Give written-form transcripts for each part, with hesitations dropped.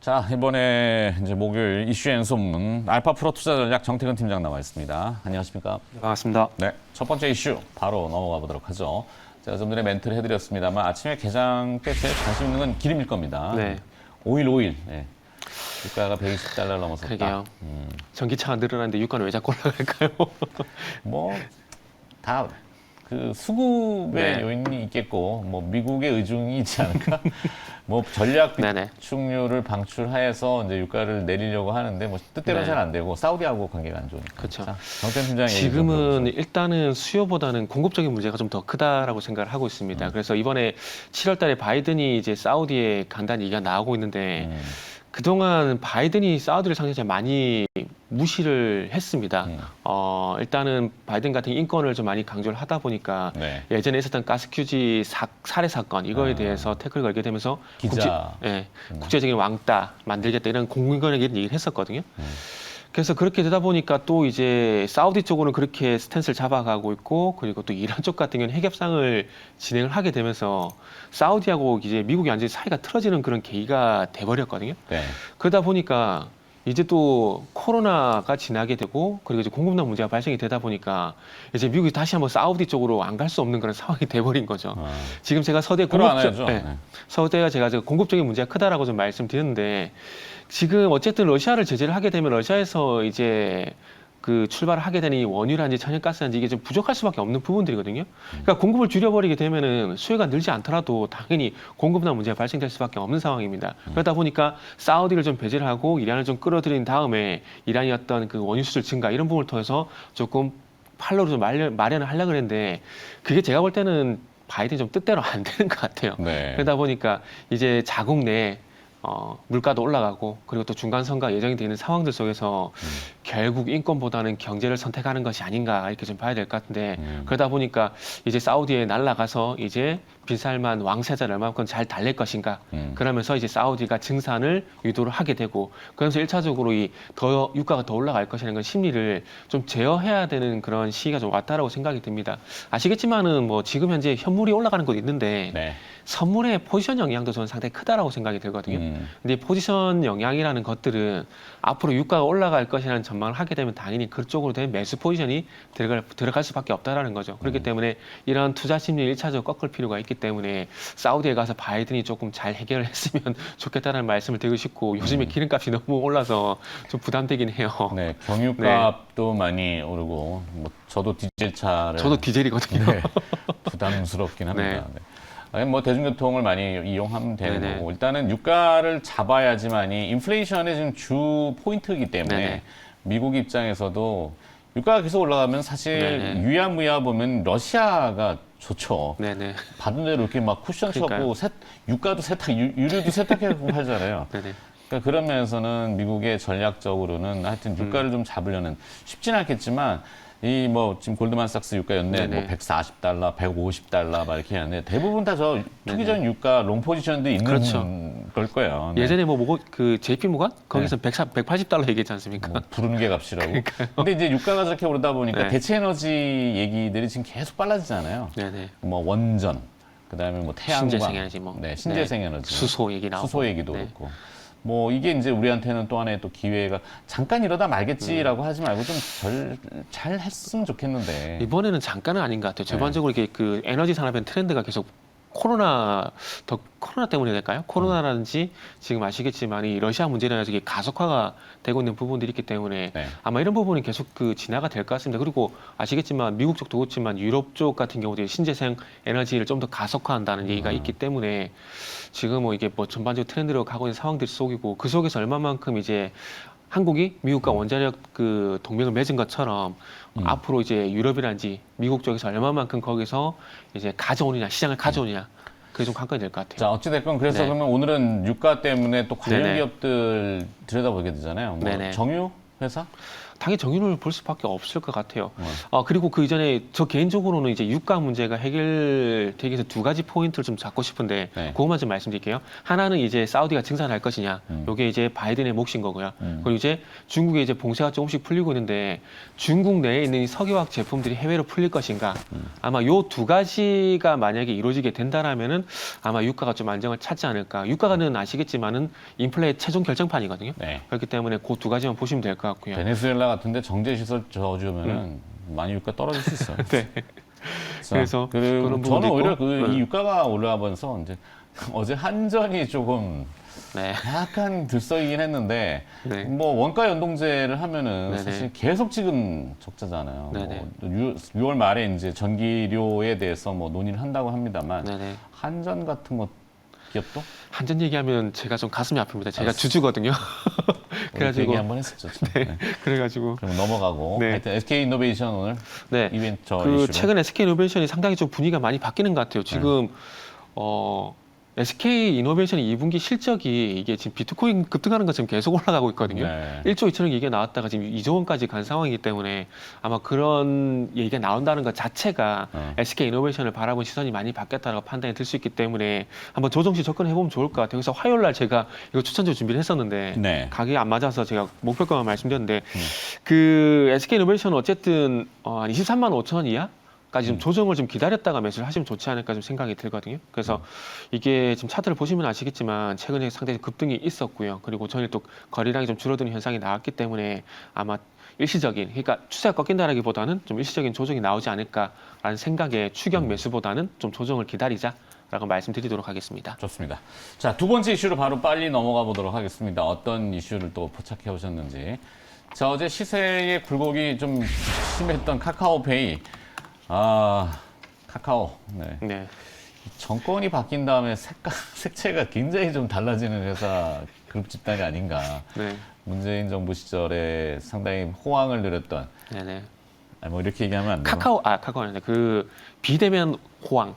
자, 이번에 이제 목요일 이슈앤 소문 알파 프로 투자 전략 정태근 팀장 나와 있습니다. 안녕하십니까? 반갑습니다. 네, 첫 번째 이슈 바로 넘어가 보도록 하죠. 제가 좀 전에 멘트를 해드렸습니다만 아침에 개장 때 제일 관심 있는 건 기름일 겁니다. 네. 오일. 네. 유가가 120달러 넘어섰다. 그러게요. 전기차가 늘어나는데 유가는 왜 자꾸 올라갈까요? 뭐 다 그 수급의 네. 요인이 있겠고, 뭐 미국의 의중이 있지 않을까? 뭐 전략 네네. 비축률을 방출하여서 이제 유가를 내리려고 하는데 뭐 뜻대로 네. 잘 안 되고 사우디하고 관계가 안 좋으니까. 그렇죠. 자, 정태근 팀장 얘기 좀 지금은 들어보죠. 일단은 수요보다는 공급적인 문제가 좀 더 크다라고 생각을 하고 있습니다. 그래서 이번에 7월 달에 바이든이 이제 사우디에 간다는 얘기가 나오고 있는데 그동안 바이든이 사우디를 상대로 많이 무시를 했습니다. 일단은 바이든 같은 인권을 좀 많이 강조를 하다 보니까 네. 예전에 있었던 가스큐지 살해 사건 이거에 대해서 태클을 걸게 되면서 기자. 국제적인 왕따 만들겠다 이런 공공연하게 얘기를 했었거든요. 그래서 그렇게 되다 보니까 또 이제 사우디 쪽으로는 그렇게 스탠스를 잡아가고 있고 그리고 또 이란 쪽 같은 경우는 핵협상을 진행을 하게 되면서 사우디하고 이제 미국이 완전히 사이가 틀어지는 그런 계기가 돼버렸거든요. 네. 그러다 보니까 이제 또 코로나가 지나게 되고 그리고 이제 공급난 문제가 발생이 되다 보니까 이제 미국이 다시 한번 사우디 쪽으로 안 갈 수 없는 그런 상황이 돼버린 거죠. 지금 제가 서대 끌어안아야죠. 네. 서대가 제가 공급적인 문제가 크다라고 좀 말씀드렸는데 지금 어쨌든 러시아를 제재를 하게 되면 러시아에서 이제 그 출발을 하게 되니 원유라든지 천연가스라든지 이게 좀 부족할 수밖에 없는 부분들이거든요. 그러니까 공급을 줄여버리게 되면은 수요가 늘지 않더라도 당연히 공급난 문제가 발생될 수밖에 없는 상황입니다. 그러다 보니까 사우디를 좀 배제를 하고 이란을 좀 끌어들인 다음에 이란이 어떤 그 원유 수출 증가 이런 부분을 통해서 조금 활로를 좀 마련을 하려고 했는데 그게 제가 볼 때는 바이든이 좀 뜻대로 안 되는 것 같아요. 네. 그러다 보니까 이제 자국 내에 물가도 올라가고 그리고 또 중간 선거가 예정이 되는 상황들 속에서 결국 인권보다는 경제를 선택하는 것이 아닌가 이렇게 좀 봐야 될 것 같은데 그러다 보니까 이제 사우디에 날아가서 이제 빈살만 왕세자를 얼마만큼 잘 달랠 것인가 그러면서 이제 사우디가 증산을 유도를 하게 되고 그러면서 1차적으로 이 더 유가가 더 올라갈 것이라는 건 심리를 좀 제어해야 되는 그런 시기가 좀 왔다라고 생각이 듭니다. 아시겠지만은 뭐 지금 현재 현물이 올라가는 곳 있는데 네. 선물의 포지션 영향도 저는 상당히 크다라고 생각이 들거든요. 근데 포지션 영향이라는 것들은 앞으로 유가가 올라갈 것이라는 전망을 하게 되면 당연히 그쪽으로 된 매수 포지션이 들어갈 수밖에 없다라는 거죠. 그렇기 때문에 이런 투자 심리를 1차적으로 꺾을 필요가 있기 때문에 사우디에 가서 바이든이 조금 잘 해결을 했으면 좋겠다는 말씀을 드리고 싶고 요즘에 기름값이 너무 올라서 좀 부담되긴 해요. 네. 경유값도 많이 오르고 뭐 저도 디젤차를 저도 디젤이거든요. 네. 부담스럽긴 합니다. 네. 아니, 뭐 대중교통을 많이 이용하면 되는 네네. 거고 일단은 유가를 잡아야지만이 인플레이션의 지금 주 포인트이기 때문에 네네. 미국 입장에서도 유가가 계속 올라가면 사실 네네. 유야무야 보면 러시아가 좋죠. 네네. 받은 대로 이렇게 막 쿠션 그러니까요. 쳐고 유가도 세탁, 유류도 세탁해서 팔잖아요. 네네. 그러니까 그런 면에서는 미국의 전략적으로는 하여튼 유가를 좀 잡으려는 쉽지는 않겠지만 이 뭐 지금 골드만삭스 유가 연내 뭐 네네. 140달러, 150달러 막 이렇게 하는데 대부분 다 저 투기전 유가 롱 포지션도 있는 그렇죠. 걸 거예요. 네. 예전에 그 JP 모건 거기서 180달러 얘기했지 않습니까? 뭐 부르는 게 값이라고. 근데 이제 유가가 저렇게 오르다 보니까 네. 대체 에너지 얘기들이 지금 계속 빨라지잖아요. 네네. 뭐 원전, 그다음에 뭐 태양광, 신재생 에너지 뭐. 네, 신재생 네. 에너지, 수소 얘기 나오고. 수소 얘기도 네. 그렇고. 뭐 이게 이제 우리한테는 또 하나의 또 기회가 잠깐 이러다 말겠지라고 하지 말고 좀 잘 했으면 좋겠는데. 이번에는 잠깐은 아닌 것 같아요. 전반적으로 이게 그 에너지 산업의 트렌드가 계속 코로나 때문에 될까요? 코로나라든지 지금 아시겠지만 이 러시아 문제로 인해서 이게 가속화가 되고 있는 부분들이 있기 때문에 네. 아마 이런 부분이 계속 그 진화가 될 것 같습니다. 그리고 아시겠지만 미국 쪽도 그렇지만 유럽 쪽 같은 경우도 신재생 에너지를 좀 더 가속화한다는 얘기가 있기 때문에 지금 뭐 이게 뭐 전반적으로 트렌드로 가고 있는 상황들 속이고 그 속에서 얼마만큼 이제 한국이 미국과 원자력 그 동맹을 맺은 것처럼 앞으로 이제 유럽이라든지 미국 쪽에서 얼마만큼 거기서 이제 가져오느냐 시장을 가져오느냐 그게 좀 관건이 될 것 같아요. 자, 어찌됐건 그래서 네. 그러면 오늘은 유가 때문에 또 관련 네네. 기업들 들여다보게 되잖아요. 뭐 네네. 정유 회사? 당연히 정의를 볼 수밖에 없을 것 같아요. 그리고 그 이전에 저 개인적으로는 이제 유가 문제가 해결되기 위해서 두 가지 포인트를 좀 잡고 싶은데 네. 그것만 좀 말씀드릴게요. 하나는 이제 사우디가 증산할 것이냐, 요게 이제 바이든의 몫인 거고요. 그리고 이제 중국에 이제 봉쇄가 조금씩 풀리고 있는데 중국 내에 있는 이 석유화학 제품들이 해외로 풀릴 것인가? 아마 요 두 가지가 만약에 이루어지게 된다라면은 아마 유가가 좀 안정을 찾지 않을까. 유가는 아시겠지만은 인플레의 최종 결정판이거든요. 네. 그렇기 때문에 그 두 가지만 보시면 될 것 같고요. 베네수엘라 같은데 정제 시설 저어주면은 많이 유가 떨어질 수 있어요. 네. 자, 그래서 그리고 그런 부분도 저는 오히려 있고, 이 유가가 올라가면서 이제 어제 한전이 조금 네. 약간 들썩이긴 했는데 네. 뭐 원가 연동제를 하면은 네네. 사실 계속 지금 적자잖아요. 네네. 뭐 6월 말에 이제 전기료에 대해서 뭐 논의를 한다고 합니다만 네네. 한전 같은 거 기업도 한전 얘기하면 제가 좀 가슴이 아픕니다. 제가 아, 주주거든요. 그래가지고 얘기 그래가지고 한번 했었죠. 참. 네. 네. 그래가지고 그럼 넘어가고 네. 하여튼 SK 이노베이션 오늘 네. 이벤트 저 그 이슈로 최근 SK 이노베이션이 상당히 좀 분위기가 많이 바뀌는 것 같아요. 지금 SK 이노베이션이 2분기 실적이 이게 지금 비트코인 급등하는 것 지금 계속 올라가고 있거든요. 네. 1조 2천억 얘기가 나왔다가 지금 2조 원까지 간 상황이기 때문에 아마 그런 얘기가 나온다는 것 자체가 SK 이노베이션을 바라본 시선이 많이 바뀌었다고 판단이 들 수 있기 때문에 한번 조정시 접근해보면 좋을 것 같아요. 그래서 화요일 날 제가 이거 추천주 준비를 했었는데 네. 가격이 안 맞아서 제가 목표가만 말씀드렸는데 그 SK 이노베이션은 어쨌든 한 23만 5천 원 이하? 까지 좀 조정을 좀 기다렸다가 매수를 하시면 좋지 않을까 좀 생각이 들거든요. 그래서 이게 지금 차트를 보시면 아시겠지만 최근에 상당히 급등이 있었고요. 그리고 전일 또 거래량이 좀 줄어드는 현상이 나왔기 때문에 아마 일시적인, 그러니까 추세가 꺾인다라기보다는 좀 일시적인 조정이 나오지 않을까라는 생각에 추격 매수보다는 좀 조정을 기다리자라고 말씀드리도록 하겠습니다. 좋습니다. 자, 두 번째 이슈로 바로 빨리 넘어가 보도록 하겠습니다. 어떤 이슈를 또 포착해 오셨는지. 자, 어제 시세의 굴곡이 좀 심했던 카카오페이. 카카오. 네. 네. 정권이 바뀐 다음에 색채가 굉장히 좀 달라지는 회사 그룹 집단이 아닌가. 네. 문재인 정부 시절에 상당히 호황을 누렸던. 네네. 뭐 이렇게 얘기하면 안 돼요. 카카오는 아니라 그 비대면 호황.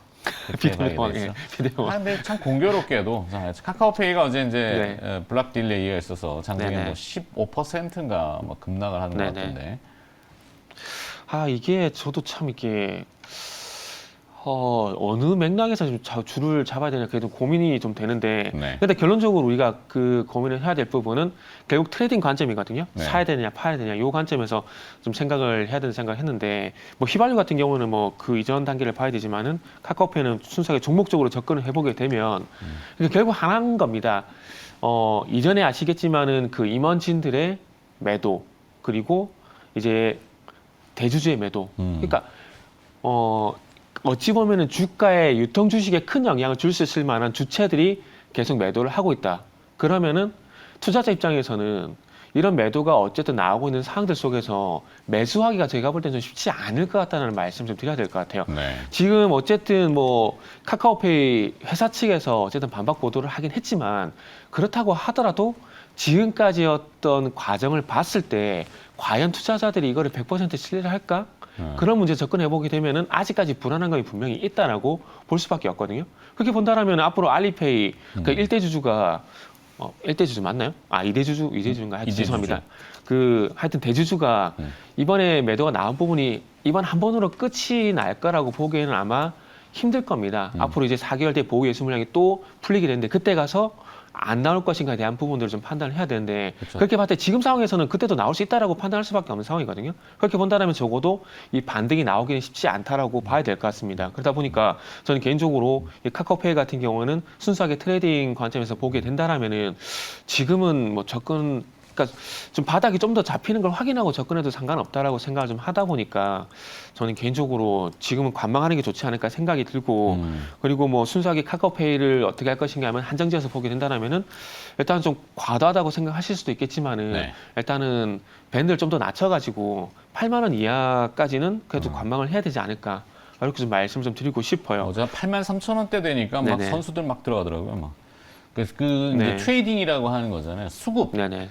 비대면 호황. 예. 비대면 호황. 근데 참 공교롭게도 카카오페이가 어제 이제 네. 블락 딜레이가 있어서 장중에 네네. 뭐 15%인가 뭐 급락을 하는 것 네네. 같은데. 이게 저도 참 이게 어느 맥락에서 좀 줄을 잡아야 되나 그래도 고민이 좀 되는데 네. 근데 결론적으로 우리가 그 고민을 해야 될 부분은 결국 트레이딩 관점이거든요. 네. 사야 되느냐 파야 되느냐 요 관점에서 좀 생각을 해야 되는 생각을 했는데 뭐 휘발유 같은 경우는 뭐 그 이전 단계를 봐야 되지만은 카카오페이는 순수하게 종목적으로 접근을 해보게 되면 그러니까 결국 하나인 겁니다. 이전에 아시겠지만은 그 임원진들의 매도 그리고 이제 대주주의 매도. 그러니까 어찌 보면은 주가의 유통 주식에 큰 영향을 줄 수 있을 만한 주체들이 계속 매도를 하고 있다. 그러면은 투자자 입장에서는 이런 매도가 어쨌든 나오고 있는 상황들 속에서 매수하기가 제가 볼 때는 좀 쉽지 않을 것 같다는 말씀 좀 드려야 될 것 같아요. 네. 지금 어쨌든 뭐 카카오페이 회사 측에서 어쨌든 반박 보도를 하긴 했지만 그렇다고 하더라도 지금까지 어떤 과정을 봤을 때 과연 투자자들이 이거를 100% 신뢰를 할까? 그런 문제 접근해 보게 되면은 아직까지 불안한 감이 분명히 있다라고 볼 수밖에 없거든요. 그렇게 본다라면 앞으로 알리페이 그 일대 주주가 1대 주주 맞나요? 2대 주주인가? 하여튼 죄송합니다. 그 하여튼 대주주가 이번에 매도가 나온 부분이 이번 한 번으로 끝이 날 거라고 보기에는 아마 힘들 겁니다. 앞으로 이제 4개월 뒤에 보호 예수 물량이 또 풀리게 되는데 그때 가서 안 나올 것인가에 대한 부분들을 좀 판단을 해야 되는데 그렇죠. 그렇게 봤을 때 지금 상황에서는 그때도 나올 수 있다라고 판단할 수밖에 없는 상황이거든요. 그렇게 본다면 적어도 이 반등이 나오기는 쉽지 않다라고 봐야 될 것 같습니다. 그러다 보니까 저는 개인적으로 이 카카오페이 같은 경우는 순수하게 트레이딩 관점에서 보게 된다라면은 지금은 뭐 접근 그러니까 좀 바닥이 좀 더 잡히는 걸 확인하고 접근해도 상관없다라고 생각을 좀 하다 보니까 저는 개인적으로 지금은 관망하는 게 좋지 않을까 생각이 들고 그리고 뭐 순수하게 카카오페이를 어떻게 할 것인가 하면 한정지어서 보게 된다면은 일단 좀 과도하다고 생각하실 수도 있겠지만은 네. 일단은 밴드를 좀 더 낮춰가지고 8만 원 이하까지는 그래도 관망을 해야 되지 않을까 이렇게 좀 말씀을 좀 드리고 싶어요. 어제 83,000원대 되니까 막 네네. 선수들 막 들어가더라고요. 막. 그래서 그 네. 이제 트레이딩이라고 하는 거잖아요. 수급. 네네.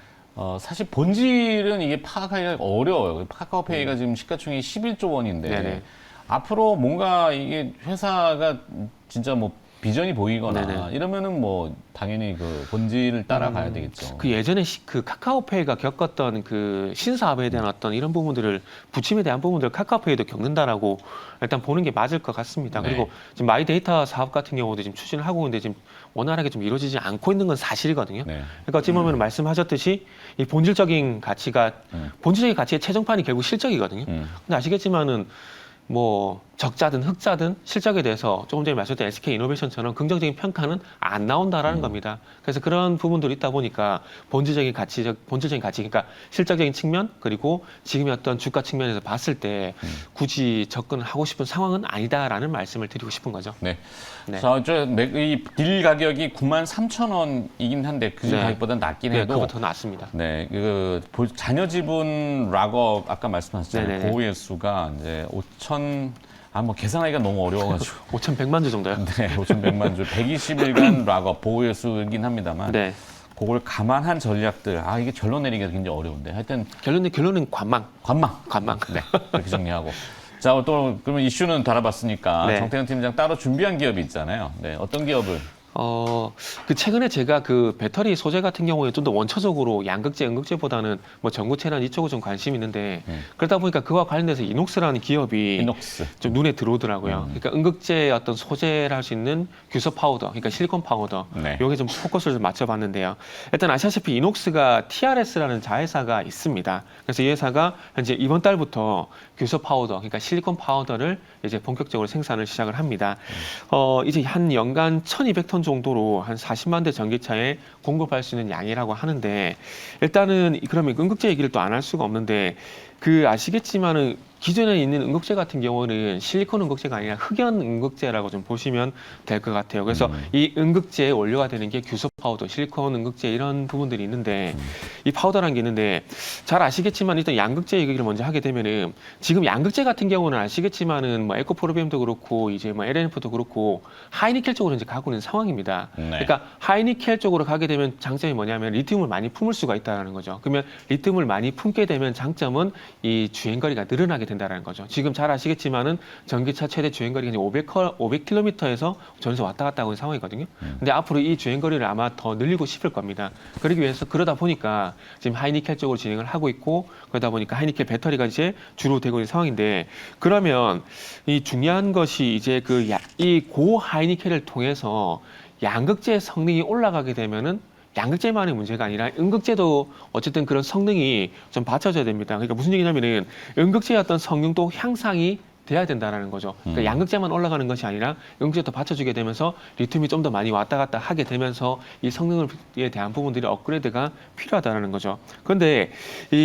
사실 본질은 이게 파악하기가 어려워요. 카카오페이가 지금 시가총액이 11조 원인데 네네. 앞으로 뭔가 이게 회사가 진짜 뭐 비전이 보이거나 네네. 이러면은 뭐 당연히 그 본질을 따라가야 되겠죠. 그 예전에 그 카카오페이가 겪었던 그 신사업에 대한 어떤 이런 부분들을 부침에 대한 부분들을 카카오페이도 겪는다라고 일단 보는 게 맞을 것 같습니다. 네. 그리고 지금 마이데이터 사업 같은 경우도 지금 추진을 하고 있는데 지금 원활하게 좀 이루어지지 않고 있는 건 사실이거든요. 네. 그러니까 어찌 보면 말씀하셨듯이 이 본질적인 가치가 본질적인 가치의 최종판이 결국 실적이거든요. 근데 아시겠지만은 뭐 적자든 흑자든 실적에 대해서 조금 전에 말씀드린 SK 이노베이션처럼 긍정적인 평가는 안 나온다라는 겁니다. 그래서 그런 부분들이 있다 보니까 본질적인 가치, 그러니까 실적적인 측면 그리고 지금의 어떤 주가 측면에서 봤을 때 굳이 접근을 하고 싶은 상황은 아니다라는 말씀을 드리고 싶은 거죠. 네. 네. 자, 이딜 가격이 93,000원이긴 한데 그 네. 가격보다 낮긴 네, 해도 그거 더 낫습니다. 네, 자녀 지분 락업 아까 말씀하셨잖아요. 네네네. 보호의 수가 이제 5천 계산하기가 너무 어려워가지고 5,100만 주 정도요. 네, 5,100만 주 120일간 락업 보호의 수이긴 합니다만 네. 그걸 감안한 전략들 이게 결론 내리기가 굉장히 어려운데 하여튼 결론은 관망. 관망 네, 그렇게 정리하고 자, 또 그러면 이슈는 달아봤으니까 네. 정태근 팀장 따로 준비한 기업이 있잖아요. 네, 어떤 기업을? 그 최근에 제가 그 배터리 소재 같은 경우에 좀 더 원초적으로 양극재, 음극재보다는 뭐 전구체나 이쪽으로 좀 관심이 있는데 그러다 보니까 그와 관련돼서 이녹스라는 기업이 이녹스. 좀 눈에 들어오더라고요. 그러니까 음극재 어떤 소재를 할 수 있는 규소 파우더, 그러니까 실리콘 파우더, 네. 여기에 좀 포커스를 좀 맞춰봤는데요. 일단 아시다시피 이녹스가 TRS라는 자회사가 있습니다. 그래서 이 회사가 현재 이번 달부터 규소 파우더, 그러니까 실리콘 파우더를 이제 본격적으로 생산을 시작을 합니다. 이제 한 연간 1,200톤 정도로 한 40만 대 전기차에 공급할 수 있는 양이라고 하는데 일단은 그러면 음극재 얘기를 또 안 할 수가 없는데 그 아시겠지만은 기존에 있는 음극재 같은 경우는 실리콘 음극재가 아니라 흑연 음극재라고 좀 보시면 될 것 같아요. 그래서 이 음극재의 원료가 되는 게 규소 파우더, 실리콘 음극재 이런 부분들이 있는데 이 파우더라는 게 있는데 잘 아시겠지만 일단 양극재 얘기를 먼저 하게 되면은 지금 양극재 같은 경우는 아시겠지만은 뭐 에코프로비움도 그렇고 이제 뭐 LNF도 그렇고 하이니켈 쪽으로 이제 가고 있는 상황입니다. 네. 그러니까 하이니켈 쪽으로 가게 되면 장점이 뭐냐면 리튬을 많이 품을 수가 있다는 거죠. 그러면 리튬을 많이 품게 되면 장점은 이 주행거리가 늘어나게 된다는 거죠. 지금 잘 아시겠지만은 전기차 최대 주행거리가 이제 500km에서 전에서 왔다 갔다 하고 있는 상황이거든요. 근데 앞으로 이 주행거리를 아마 더 늘리고 싶을 겁니다. 그러기 위해서 그러다 보니까 지금 하이니켈 쪽으로 진행을 하고 있고 그러다 보니까 하이니켈 배터리가 이제 주로 되고 있는 상황인데 그러면 이 중요한 것이 이제 이 고 하이니켈을 통해서 양극재 성능이 올라가게 되면은 양극재만의 문제가 아니라 음극재도 어쨌든 그런 성능이 좀 받쳐줘야 됩니다. 그러니까 무슨 얘기냐면은 음극재의 어떤 성능도 향상이 돼야 된다라는 거죠. 그러니까 양극재만 올라가는 것이 아니라 음극재도 받쳐주게 되면서 리튬이 좀 더 많이 왔다 갔다 하게 되면서 이 성능에 대한 부분들이 업그레이드가 필요하다는 거죠. 그런데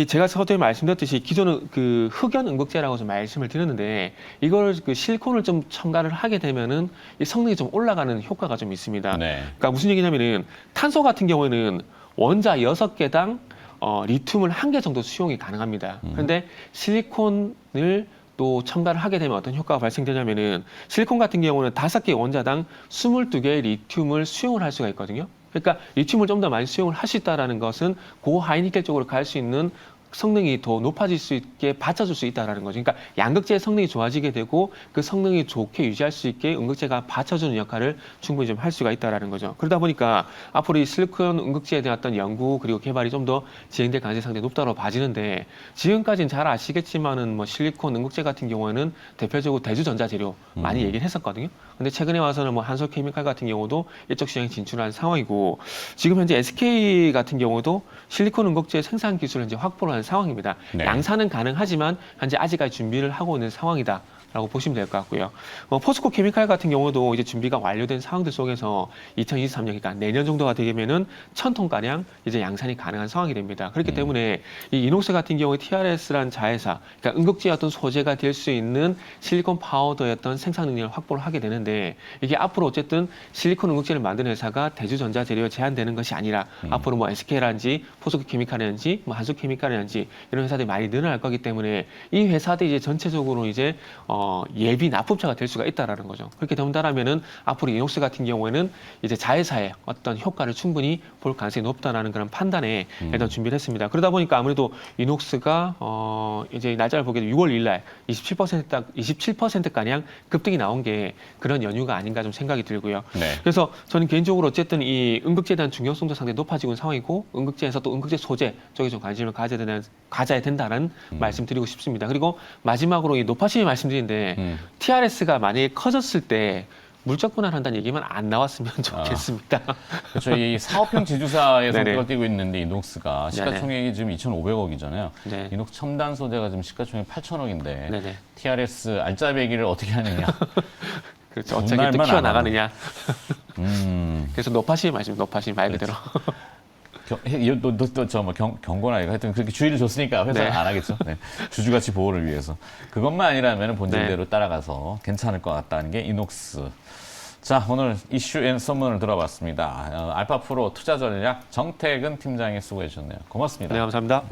제가 서두에 말씀드렸듯이 기존은 그 흑연 음극재라고 좀 말씀을 드렸는데 이걸 그 실리콘을 좀 첨가를 하게 되면은 이 성능이 좀 올라가는 효과가 좀 있습니다. 네. 그러니까 무슨 얘기냐면은 탄소 같은 경우에는 원자 6개당 리튬을 1개 정도 수용이 가능합니다. 그런데 실리콘을 또 첨가를 하게 되면 어떤 효과가 발생되냐면은 실리콘 같은 경우는 5개 원자당 22개의 리튬을 수용을 할 수가 있거든요. 그러니까 리튬을 좀 더 많이 수용을 할 수 있다는 것은 고 하이니켈 쪽으로 갈 수 있는 성능이 더 높아질 수 있게 받쳐줄 수 있다는 거죠. 그러니까 양극재의 성능이 좋아지게 되고 그 성능이 좋게 유지할 수 있게 음극재가 받쳐주는 역할을 충분히 좀 할 수가 있다는 거죠. 그러다 보니까 앞으로 이 실리콘 음극재에 대한 어떤 연구 그리고 개발이 좀 더 진행될 가능성이 상당히 높다고 봐지는데 지금까지는 잘 아시겠지만은 뭐 실리콘 음극재 같은 경우에는 대표적으로 대주전자 재료 많이 얘기를 했었거든요. 근데 최근에 와서는 뭐 한솔케미칼 같은 경우도 이쪽 시장에 진출한 상황이고 지금 현재 SK 같은 경우도 실리콘 음극재 생산 기술을 이제 확보를 하는 상황입니다. 네. 양산은 가능하지만 현재 아직까지 준비를 하고 있는 상황이다. 라고 보시면 될 것 같고요. 포스코 케미칼 같은 경우도 이제 준비가 완료된 상황들 속에서 2023년, 그러니까 내년 정도가 되면은 1,000톤가량 이제 양산이 가능한 상황이 됩니다. 그렇기 때문에 이 이녹스 같은 경우에 TRS라는 자회사, 그러니까 음극재의 어떤 소재가 될 수 있는 실리콘 파우더의 어떤 생산 능력을 확보를 하게 되는데 이게 앞으로 어쨌든 실리콘 음극재를 만드는 회사가 대주전자 재료에 제한되는 것이 아니라 앞으로 뭐 SK라든지 포스코 케미칼이라든지 뭐 한솔 케미칼이라든지 이런 회사들이 많이 늘어날 거기 때문에 이 회사들이 이제 전체적으로 이제 예비 납품처가 될 수가 있다라는 거죠. 그렇게 된다라면은 앞으로 이녹스 같은 경우에는 이제 자회사의 어떤 효과를 충분히 볼 가능성이 높다라는 그런 판단에 일단 준비를 했습니다. 그러다 보니까 아무래도 이녹스가 이제 날짜를 보게 되면 6월 1일 날 27% 가량 급등이 나온 게 그런 연유가 아닌가 좀 생각이 들고요. 네. 그래서 저는 개인적으로 어쨌든 이 응급제에 대한 중요성도 상당히 높아지고 있는 상황이고 응급제에서 또 응급제 소재 쪽에 좀 관심을 가져야 된다는 말씀드리고 싶습니다. 그리고 마지막으로 이 노파심이 말씀드리는데 TRS가 만약에 커졌을 때 물적 분할한다는 얘기만 안 나왔으면 좋겠습니다. 그렇죠. 이 사업형 지주사의 네네. 성격을 띠고 있는데 이녹스가 시가총액이 지금 2,500억이잖아요. 네. 이녹스 첨단 소재가 지금 시가총액 8,000억인데 네네. TRS 알짜배기를 어떻게 하느냐. 그렇죠. 어떻게 또 분할만 안 키워나가느냐. 음. 그래서 노파심이 말씀, 노파심 말 그대로. 뭐 경고나 이거 하여튼 그렇게 주의를 줬으니까 회사는 네. 안 하겠죠. 네. 주주가치 보호를 위해서. 그것만 아니라면 본질대로 네. 따라가서 괜찮을 것 같다는 게 이녹스. 자, 오늘 이슈 앤 서문을 들어봤습니다. 알파프로 투자 전략 정태근 팀장이 수고해 주셨네요. 고맙습니다. 네, 감사합니다.